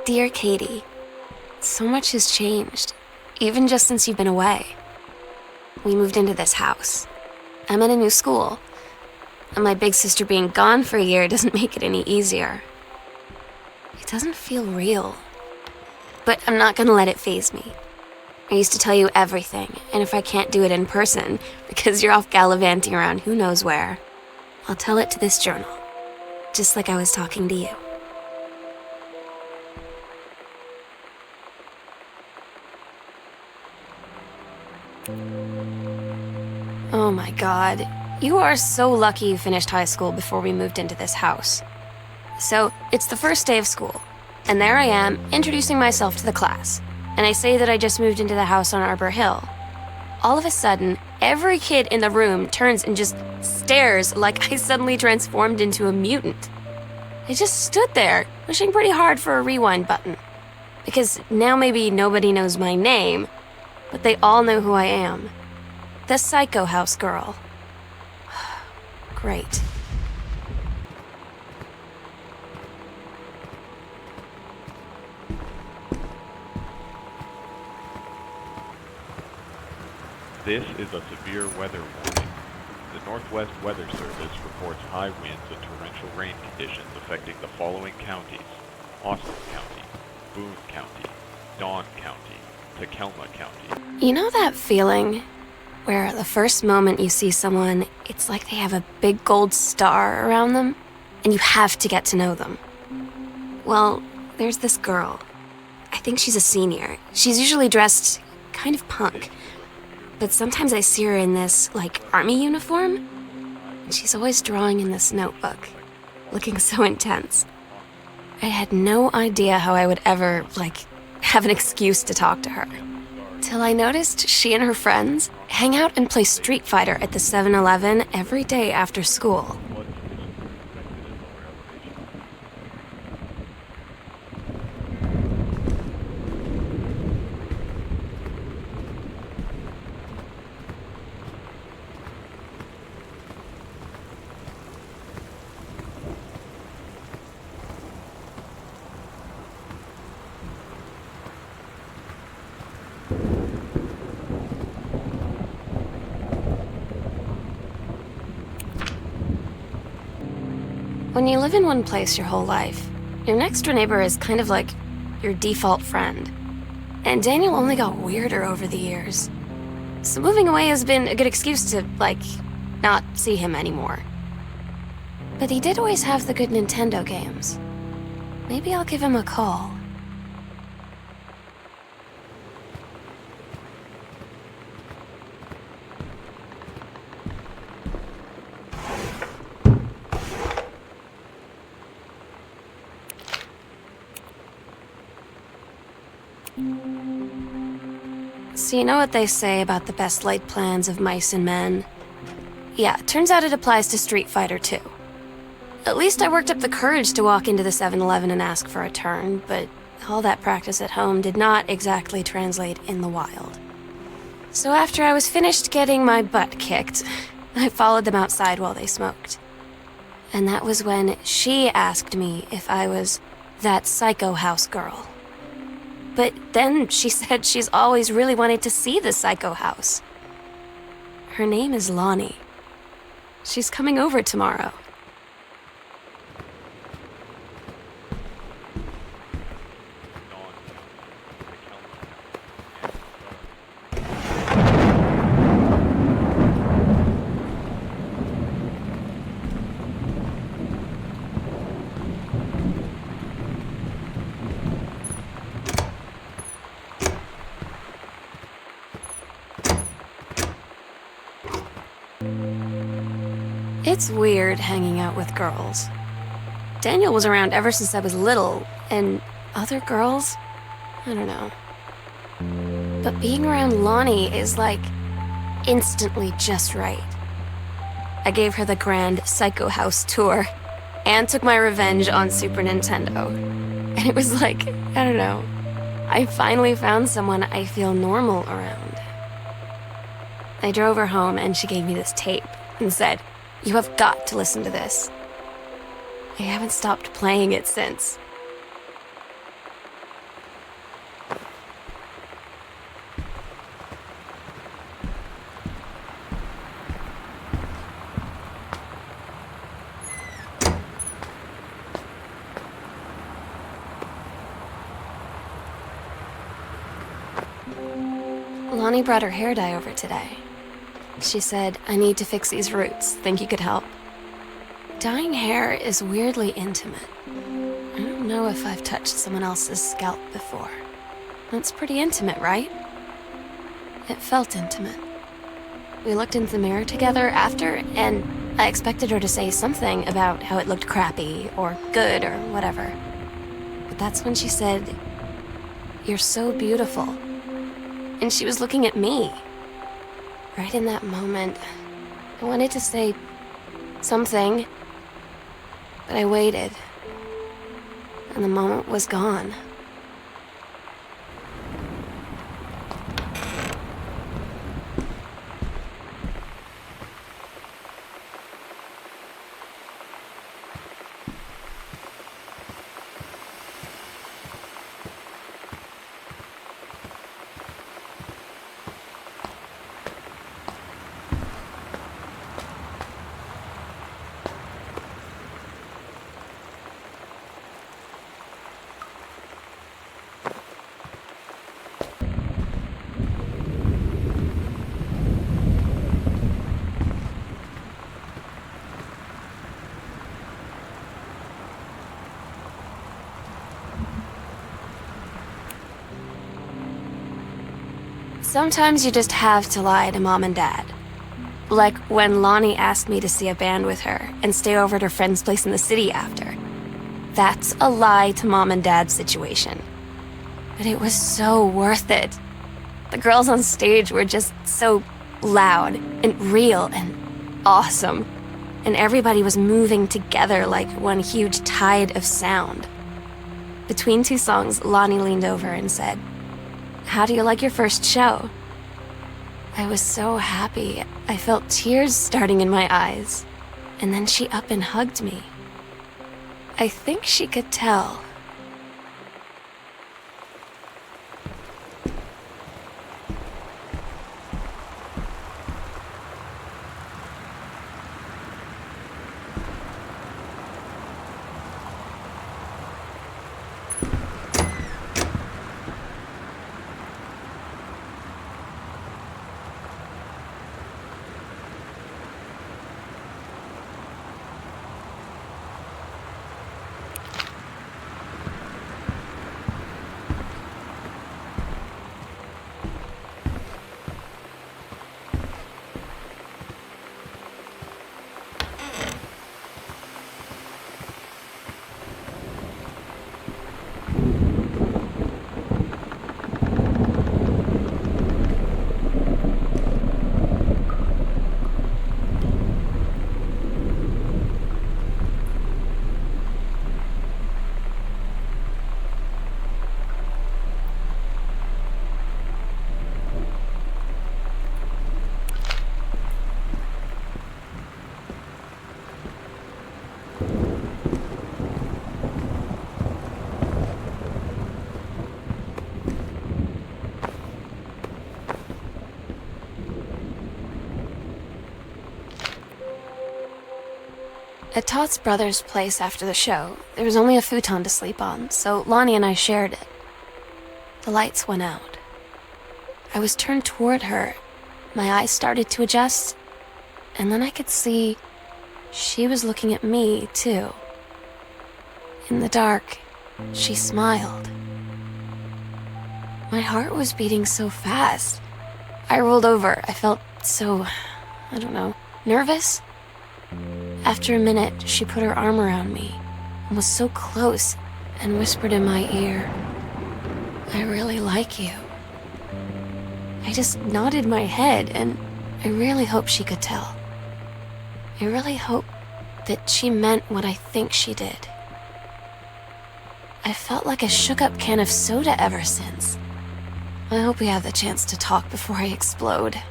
Dear Katie, so much has changed, even just since you've been away. We moved into this house. I'm in a new school, and my big sister being gone for a year doesn't make it any easier. It doesn't feel real, but I'm not gonna let it faze me. I used to tell you everything, and if I can't do it in person, because you're off gallivanting around who knows where, I'll tell it to this journal, just like I was talking to you. Oh my God, you are so lucky you finished high school before we moved into this house. So, it's the first day of school, and there I am, introducing myself to the class, and I say that I just moved into the house on Arbor Hill. All of a sudden, every kid in the room turns and just stares like I suddenly transformed into a mutant. I just stood there, wishing pretty hard for a rewind button. Because now maybe nobody knows my name, but they all know who I am. The Psycho House girl. Great. This is a severe weather warning. The Northwest Weather Service reports high winds and torrential rain conditions affecting the following counties: Austin County, Boone County, Dawn County, Takelma County. You know that feeling where the first moment you see someone, it's like they have a big gold star around them, and you have to get to know them? Well, there's this girl. I think she's a senior. She's usually dressed kind of punk. But sometimes I see her in this, army uniform, and she's always drawing in this notebook, looking so intense. I had no idea how I would ever, have an excuse to talk to her. Till I noticed she and her friends hang out and play Street Fighter at the 7-Eleven every day after school. When you live in one place your whole life, your next door neighbor is kind of like your default friend. And Daniel only got weirder over the years. So moving away has been a good excuse to, not see him anymore. But he did always have the good Nintendo games. Maybe I'll give him a call. So you know what they say about the best laid plans of mice and men? Yeah, turns out it applies to Street Fighter too. At least I worked up the courage to walk into the 7-Eleven and ask for a turn, but all that practice at home did not exactly translate in the wild. So after I was finished getting my butt kicked, I followed them outside while they smoked. And that was when she asked me if I was that Psycho House girl. But then she said she's always really wanted to see the Psycho House. Her name is Lonnie. She's coming over tomorrow. It's weird hanging out with girls. Daniel was around ever since I was little, and other girls? I don't know. But being around Lonnie is instantly just right. I gave her the grand Psycho House tour, and took my revenge on Super Nintendo. And it was I don't know, I finally found someone I feel normal around. I drove her home and she gave me this tape and said, "You have got to listen to this." I haven't stopped playing it since. Lonnie brought her hair dye over today. She said, "I need to fix these roots. Think you could help?" Dyeing hair is weirdly intimate. I don't know if I've touched someone else's scalp before. It's pretty intimate, right? It felt intimate. We looked into the mirror together after, and I expected her to say something about how it looked crappy or good or whatever. But that's when she said, "You're so beautiful." And she was looking at me. Right in that moment, I wanted to say something, but I waited, and the moment was gone. Sometimes you just have to lie to Mom and Dad. Like when Lonnie asked me to see a band with her and stay over at her friend's place in the city after. That's a lie to Mom and Dad's situation. But it was so worth it. The girls on stage were just so loud and real and awesome. And everybody was moving together like one huge tide of sound. Between two songs, Lonnie leaned over and said, "How do you like your first show?" I was so happy. I felt tears starting in my eyes. And then she up and hugged me. I think she could tell. At Todd's brother's place after the show, there was only a futon to sleep on, so Lonnie and I shared it. The lights went out. I was turned toward her. My eyes started to adjust, and then I could see she was looking at me, too. In the dark, she smiled. My heart was beating so fast. I rolled over. I felt so, I don't know, nervous. After a minute, she put her arm around me and was so close and whispered in my ear, "I really like you." I just nodded my head, and I really hope she could tell. I really hope that she meant what I think she did. I felt like a shook-up can of soda ever since. I hope we have the chance to talk before I explode.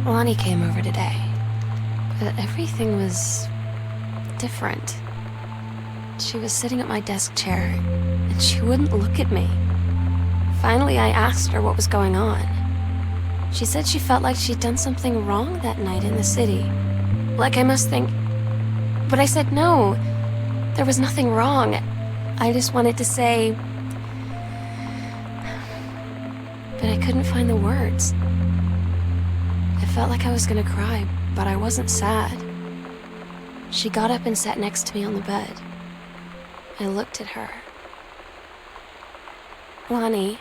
Lonnie came over today, but everything was different. She was sitting at my desk chair, and she wouldn't look at me. Finally, I asked her what was going on. She said she felt like she'd done something wrong that night in the city. Like I must think... But I said no. There was nothing wrong. I just wanted to say... But I couldn't find the words. I felt like I was gonna cry, but I wasn't sad. She got up and sat next to me on the bed. I looked at her. Lonnie,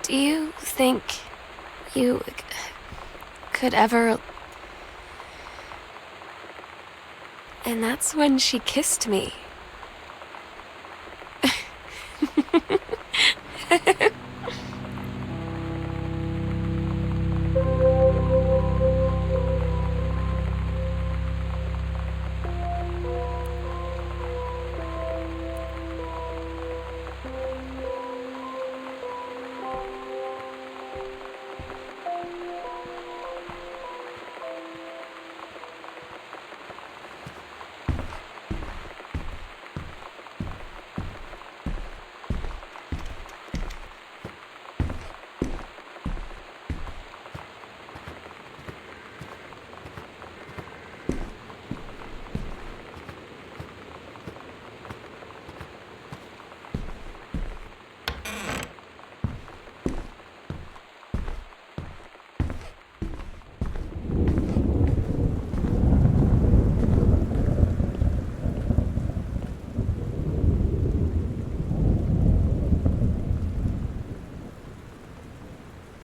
do you think you could ever... And that's when she kissed me.